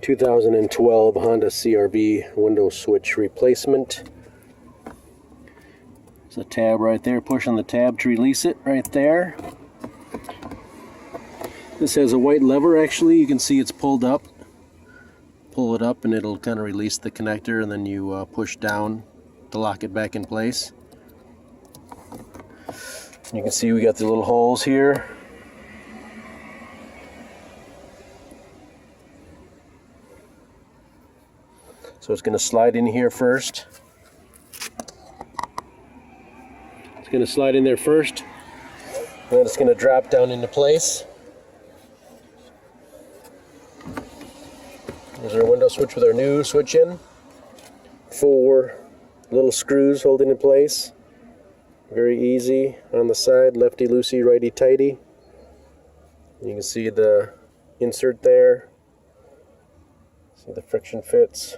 2012 Honda CR-V window switch replacement. There's a tab right there. Push on the tab to release it right there. This has a white lever actually. You can see it's pulled up. Pull it up and it'll kind of release the connector, and then you push down to lock it back in place. You can see we got the little holes here. So it's going to slide in here first. It's going to slide in there first, and then it's going to drop down into place. There's our window switch with our new switch in. 4 little screws holding in place. Very easy on the side, lefty loosey, righty tighty. You can see the insert there. See the friction fits.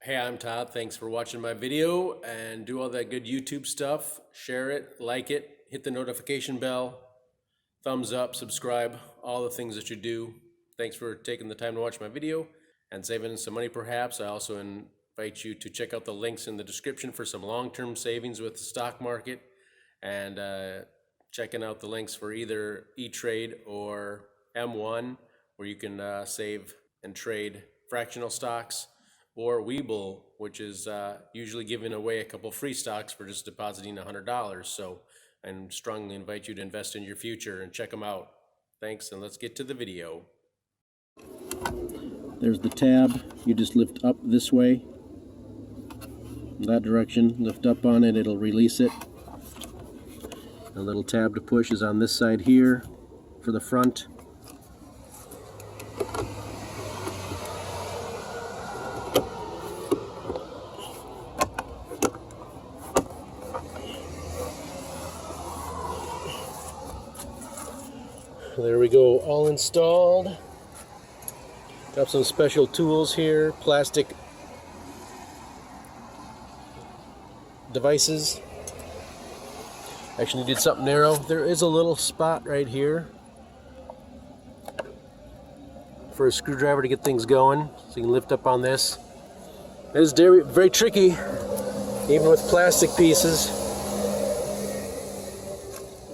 Hey, I'm Todd. Thanks for watching my video, and do all that good YouTube stuff. Share it, like it, hit the notification bell, thumbs up, subscribe, all the things that you do. Thanks for taking the time to watch my video and saving some money perhaps. I also invite you to check out the links in the description for some long-term savings with the stock market, and checking out the links for either E-Trade or M1, where you can save and trade fractional stocks, or Webull, which is usually giving away a couple free stocks for just depositing $100. So I strongly invite you to invest in your future and check them out. Thanks, and let's get to the video. There's the tab. You just lift up this way, that direction, lift up on it, it'll release it. A little tab to push is on this side here for the front. There we go, all installed. Got some special tools here, plastic devices. Actually did something narrow. There is a little spot right here for a screwdriver to get things going, so you can lift up on this. It is very, very tricky, even with plastic pieces.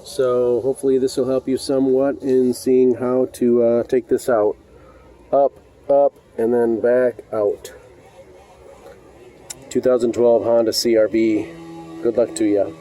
So hopefully this will help you somewhat in seeing how to take this out. Up, up, and then back out. 2012 Honda CR-V. Good luck to you.